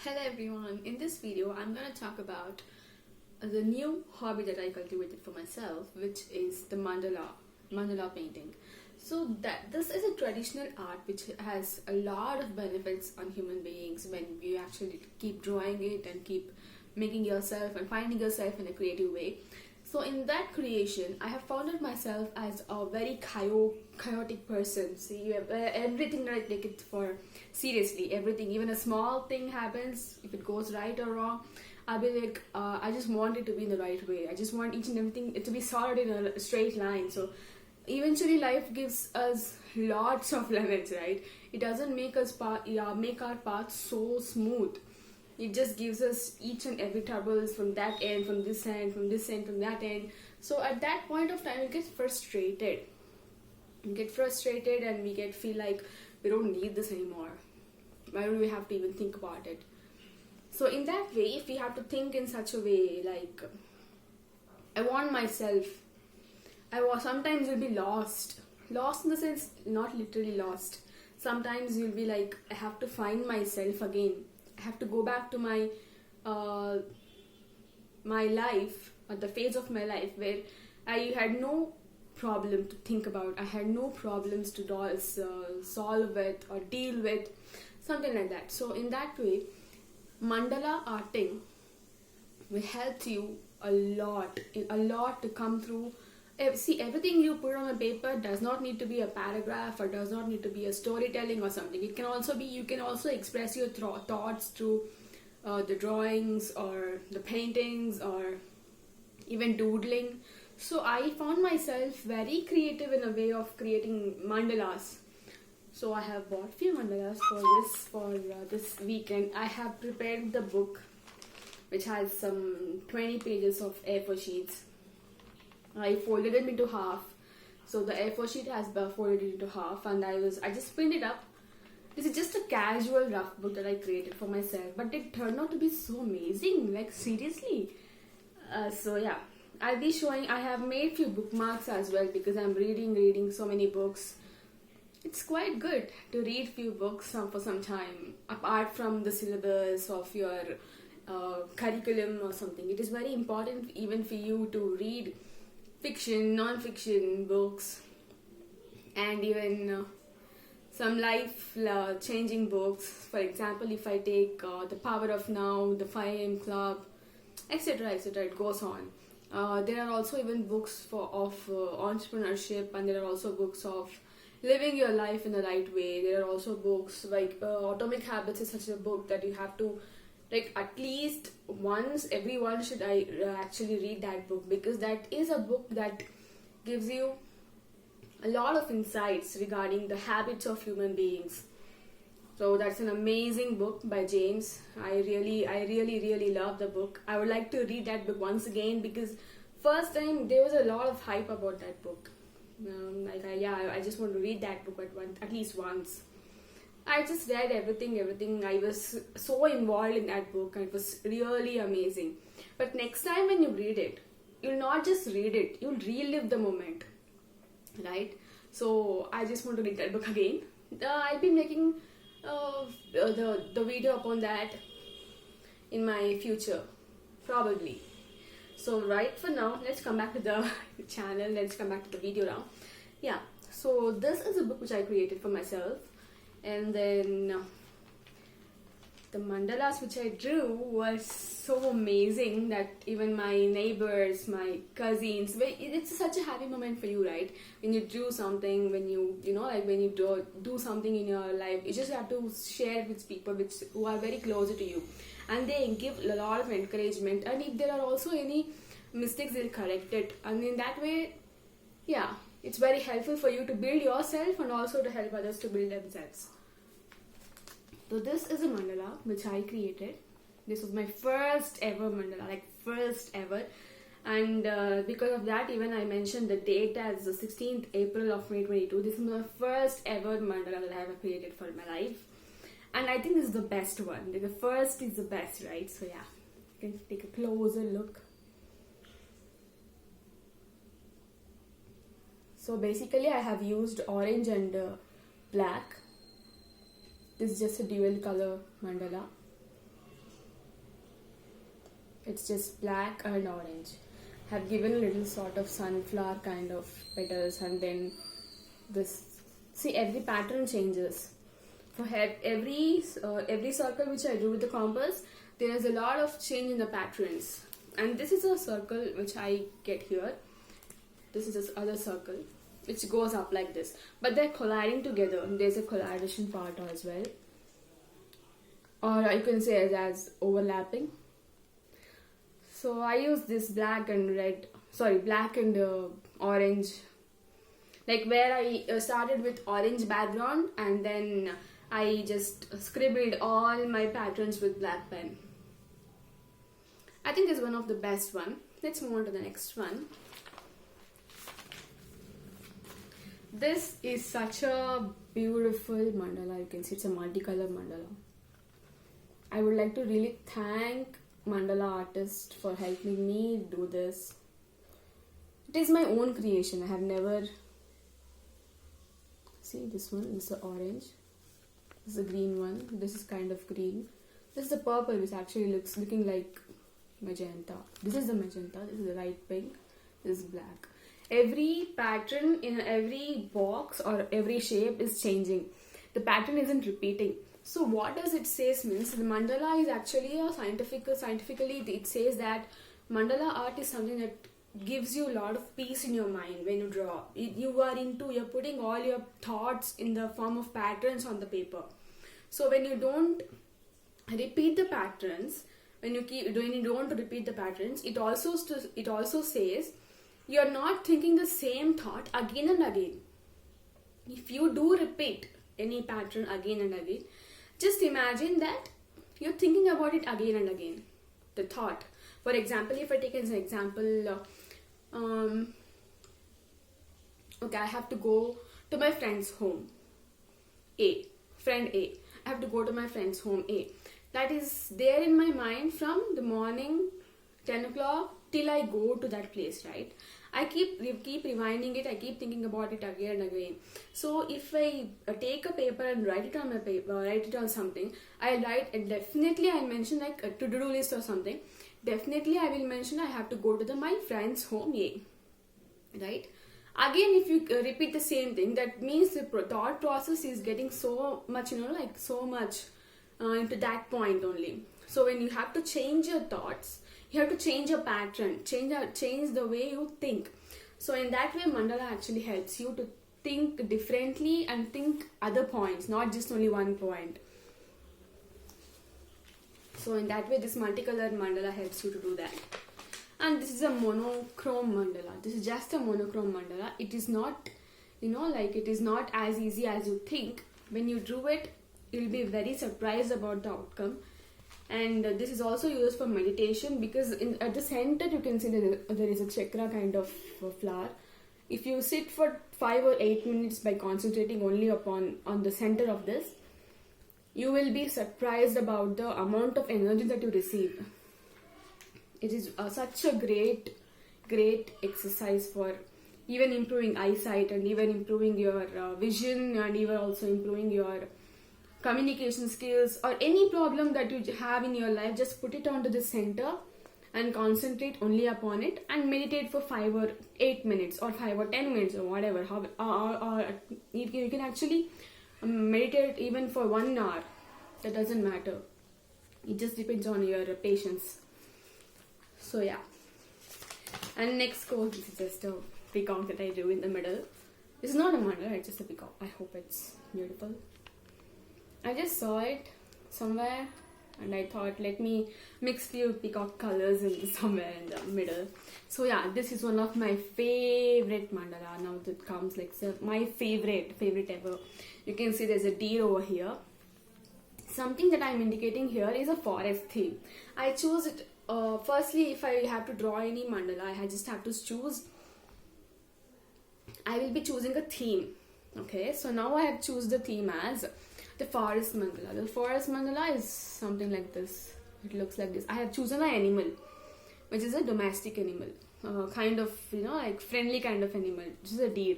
Hello everyone, in this video I'm going to talk about the new hobby that I cultivated for myself, which is the mandala painting. So this is a traditional art which has a lot of benefits on human beings when you actually keep drawing it and keep making yourself and finding yourself in a creative way. So in that creation, I have founded myself as a very chaotic person. See, everything that I take it for seriously. Everything, even a small thing happens, if it goes right or wrong, I'll be like, I just want it to be in the right way. I just want each and everything to be solid in a straight line. So eventually, life gives us lots of lemons, right? It doesn't make make our path so smooth. It just gives us each and every troubles from that end, from this end, from this end, from that end. So at that point of time, we get frustrated. And we feel like we don't need this anymore. Why do we have to even think about it? So in that way, if we have to think in such a way, like I want myself, sometimes you'll be lost in the sense, not literally lost. Sometimes you'll be like, I have to find myself again. I have to go back to my life, or the phase of my life where I had no problem to think about. I had no problems to solve it or deal with, something like that. So in that way, mandala arting will help you a lot to come through. See, everything you put on a paper does not need to be a paragraph or does not need to be a storytelling or something. It can also be, you can also express your thoughts through the drawings or the paintings or even doodling. So I found myself very creative in a way of creating mandalas. So I have bought few mandalas for this weekend. I have prepared the book, which has some 20 pages of A4 sheets. I folded them into half. So the A4 sheet has folded into half, and I just pinned it up. This is just a casual rough book that I created for myself, but it turned out to be so amazing, like seriously. So yeah, I'll be showing. I have made few bookmarks as well because I'm reading so many books. It's quite good to read few books for some time, apart from the syllabus of your curriculum or something. It is very important even for you to read fiction, non-fiction books, and even some life-changing books. For example, if I take The Power of Now, The 5 AM Club, etc., etc., it goes on. There are also even books of entrepreneurship, and there are also books of living your life in the right way. There are also books like Atomic Habits is such a book that you have to, like, at least once everyone should actually read that book, because that is a book that gives you a lot of insights regarding the habits of human beings. So that's an amazing book by James. I really love the book. I would like to read that book once again because first time there was a lot of hype about that book. I just want to read that book at least once. I just read everything. I was so involved in that book and it was really amazing. But next time when you read it, you'll not just read it, you'll relive the moment, right? So I just want to read that book again. I'll be making the video upon that in my future, probably. So right for now, let's come back to the channel, let's come back to the video now. Yeah, so this is a book which I created for myself. And then the mandalas which I drew was so amazing that even my neighbors, my cousins, it's such a happy moment for you, right? When you do something, when you when you do something in your life, you just have to share it with people who are very close to you, and they give a lot of encouragement. And if there are also any mistakes, they'll correct it. And in that way, yeah, it's very helpful for you to build yourself and also to help others to build themselves. So this is a mandala which I created. This was my first ever mandala, like first ever. And because of that, even I mentioned the date as the 16th April of 2022. This is my first ever mandala that I have created for my life. And I think this is the best one. The first is the best, right? So yeah, you can take a closer look. So basically I have used orange and black. This is just a dual color mandala. It's just black and orange. Have given a little sort of sunflower kind of petals, and then this. See, every pattern changes. For every circle which I do with the compass, there is a lot of change in the patterns. And this is a circle which I get here. This is this other circle which goes up like this, but they're colliding together. There's a collidation part as well, or you can say it as overlapping. So I use this black and orange, like where I started with orange background, and then I just scribbled all my patterns with black pen. I think it's one of the best one. Let's move on to the next one. This is such a beautiful mandala. You can see it's a multicolor mandala. I would like to really thank mandala artist for helping me do this. It is my own creation. I have never... See, this one is the orange. This is the green one. This is kind of green. This is the purple, which actually looking like magenta. This is the magenta. This is the light pink. This is black. Every pattern in every box or every shape is changing. The pattern isn't repeating. So what does it say means the mandala is actually a scientifically it says that mandala art is something that gives you a lot of peace in your mind when you draw. You're putting all your thoughts in the form of patterns on the paper. So when you don't repeat the patterns, when you don't repeat the patterns, it also says you're not thinking the same thought again and again. If you do repeat any pattern again and again, just imagine that you're thinking about it again and again. The thought. For example, if I take as an example, okay, I have to go to my friend's home friend A. I have to go to my friend's home A. That is there in my mind from the morning 10 o'clock till I go to that place, right? I keep rewinding it. I keep thinking about it again and again. So if I take a paper and write it on my paper, write it on something, I'll mention like a to-do list or something. Definitely I will mention I have to go to my friend's home A, right? Again, if you repeat the same thing, that means the thought process is getting so much, into that point only. So when you have to change your thoughts, you have to change your pattern, change the way you think. So in that way, mandala actually helps you to think differently and think other points, not just only one point. So in that way, this multicolored mandala helps you to do that. And this is a monochrome mandala. This is just a monochrome mandala. It is not, it is not as easy as you think. When you do it, you'll be very surprised about the outcome. And this is also used for meditation, because at the center you can see there is a chakra kind of flower. If you sit for 5 or 8 minutes by concentrating only on the center of this, you will be surprised about the amount of energy that you receive. It is such a great exercise for even improving eyesight, and even improving your vision, and even also improving your communication skills, or any problem that you have in your life. Just put it onto the center and concentrate only upon it, and meditate for 5 or 8 minutes or 5 or 10 minutes or whatever. Or you can actually meditate even for 1 hour. That doesn't matter. It just depends on your patience. So yeah. And next quote, this is just a peacock that I drew in the middle. This is not a mandala, it's just a peacock. I hope it's beautiful. I just saw it somewhere and I thought, let me mix few peacock colors in somewhere in the middle. So yeah, this is one of my favorite mandala. Now that comes like my favorite ever. You can see there's a deer over here. Something that I'm indicating here is a forest theme. I choose it. Firstly, if I have to draw any mandala, I just have to choose. I will be choosing a theme. Okay, so now I have choose the theme as the forest mandala. The forest mandala is something like this. It looks like this. I have chosen an animal, which is a domestic animal, kind of like friendly kind of animal. This is a deer.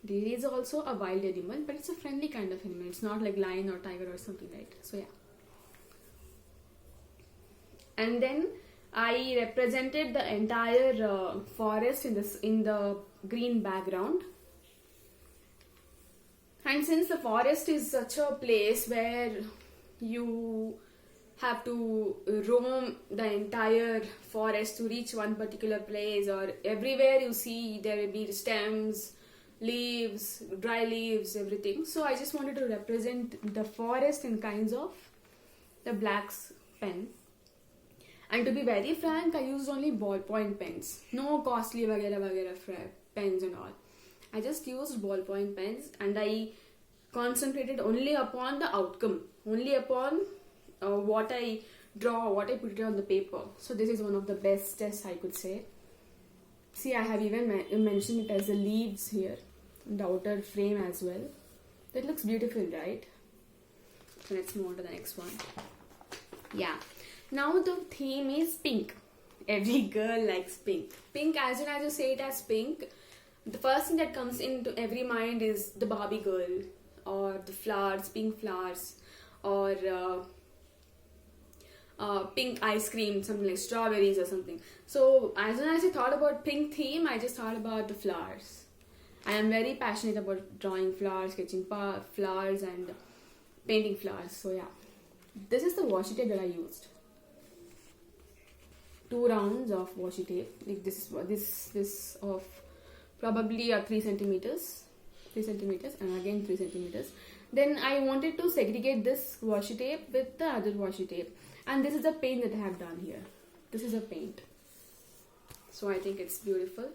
Deer is also a wild animal, but it's a friendly kind of animal. It's not like lion or tiger or something, right? So yeah. and then I represented the entire forest in the green background. And since the forest is such a place where you have to roam the entire forest to reach one particular place, or everywhere you see there will be stems, leaves, dry leaves, everything. So I just wanted to represent the forest in kinds of the black's pen. And to be very frank, I used only ballpoint pens. No costly vagera pens and all. I just used ballpoint pens, and I concentrated only upon the outcome, only upon what I draw, what I put it on the paper. So this is one of the best tests, I could say. See, I have even mentioned it as the leaves here, in the outer frame as well. That looks beautiful, right? So let's move on to the next one. Yeah. Now the theme is pink. Every girl likes pink. Pink, as soon as you say it as pink, the first thing that comes into every mind is the Barbie girl, or the flowers, pink flowers, or pink ice cream, something like strawberries or something. So as soon as I thought about pink theme, I just thought about the flowers. I am very passionate about drawing flowers, sketching flowers, and painting flowers. So yeah, this is the washi tape that I used. 2 rounds of washi tape, like this of probably 3 centimeters, and again 3 centimeters. Then I wanted to segregate this washi tape with the other washi tape, and this is the paint that I have done here. This is a paint, so I think it's beautiful.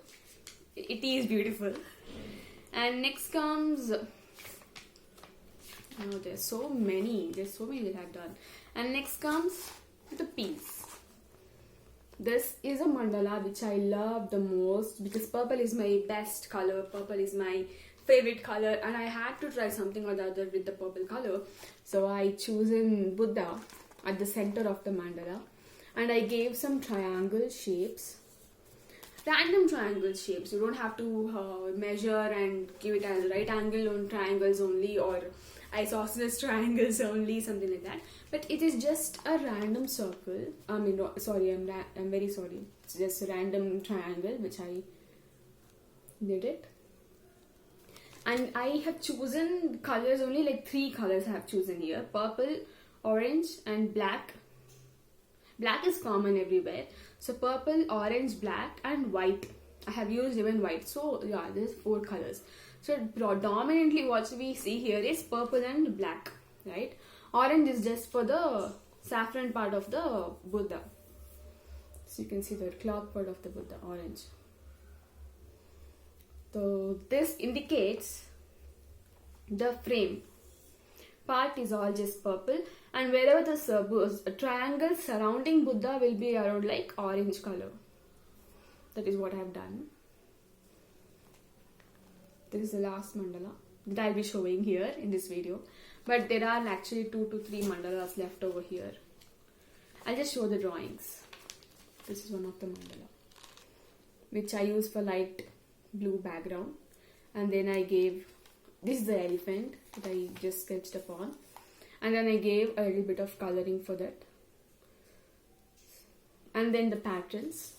It is beautiful. And next comes, there's so many that I have done. And next comes the peas. This is a mandala which I love the most because purple is my best color. Purple is my favorite color, and I had to try something or the other with the purple color. So I chosen Buddha at the center of the mandala, and I gave some triangle shapes. Random triangle shapes. You don't have to measure and give it as right angle on triangles only, or isosceles triangles only, something like that. But it is just a random circle. I'm very sorry. It's just a random triangle which I did it. And I have chosen colors only, like 3 colors I have chosen here: purple, orange, and black. Black is common everywhere. So purple, orange, black, and white. I have used even white. So yeah, there's 4 colors. So predominantly what we see here is purple and black, right? Orange is just for the saffron part of the Buddha. So you can see the cloth part of the Buddha, orange. So this indicates the frame part is all just purple, and wherever the triangle surrounding Buddha will be around like orange color. That is what I have done. This is the last mandala that I'll be showing here in this video. But there are actually 2 to 3 mandalas left over here. I'll just show the drawings. This is one of the mandala, which I use for light blue background. And then I gave, this is the elephant that I just sketched upon. And then I gave a little bit of coloring for that. And then the patterns.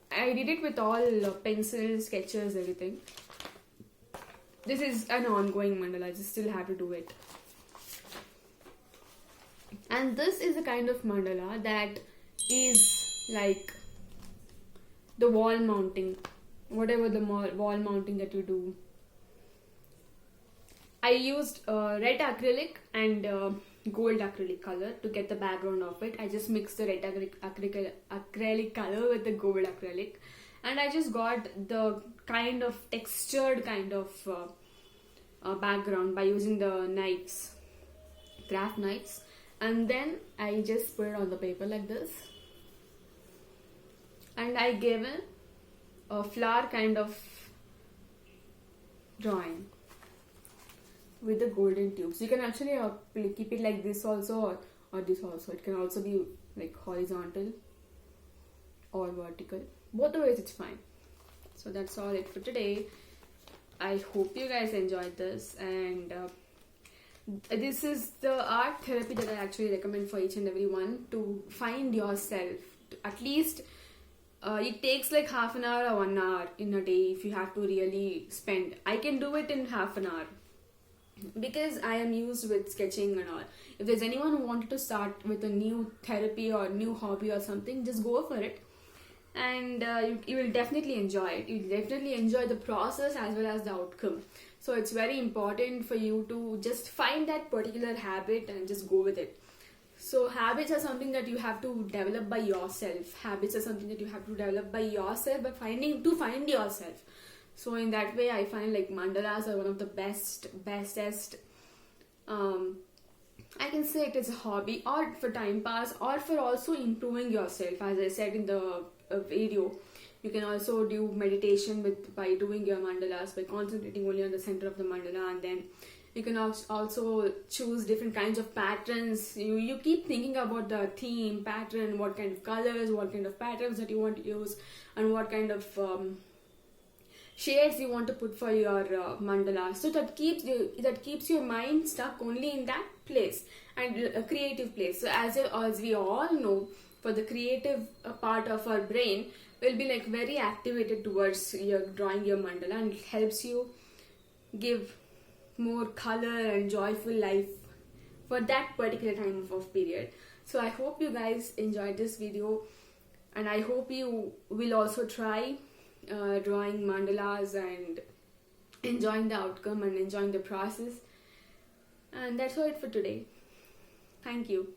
I did it with all pencils, sketches, everything. This is an ongoing mandala. I just still have to do it. And this is the kind of mandala that is like the wall mounting. Whatever the wall mounting that you do. I used red acrylic and gold acrylic color to get the background of it. I just mixed the red acrylic color with the gold acrylic, and I just got the kind of textured kind of background by using the knives, craft knives, and then I just put it on the paper like this, and I gave it a flower kind of drawing with the golden tubes. You can actually keep it like this also, or this also. It can also be like horizontal or vertical. Both the ways it's fine. So that's all it for today. I hope you guys enjoyed this, and This is the art therapy that I actually recommend for each and every one, to find yourself. At least it takes like half an hour or 1 hour in a day if you have to really spend. I can do it in half an hour because I am used with sketching and all. If there's anyone who wanted to start with a new therapy or new hobby or something, just go for it, and you will definitely enjoy it. You will definitely enjoy the process as well as the outcome. So it's very important for you to just find that particular habit and just go with it. So habits are something that you have to develop by yourself. Habits are something that you have to develop by yourself, by find yourself. So in that way, I find like mandalas are one of the bestest. I can say it is a hobby, or for time pass, or for also improving yourself. As I said in the video, you can also do meditation by doing your mandalas, by concentrating only on the center of the mandala, and then you can also choose different kinds of patterns. You keep thinking about the theme, pattern, what kind of colors, what kind of patterns that you want to use, and what kind of shades you want to put for your mandala. So that keeps your mind stuck only in that place, and a creative place. So as we all know, for the creative part of our brain will be like very activated towards your drawing your mandala, and it helps you give more color and joyful life for that particular time of period. So I hope you guys enjoyed this video, and I hope you will also try drawing mandalas and enjoying the outcome and enjoying the process. And that's all it for today. Thank you.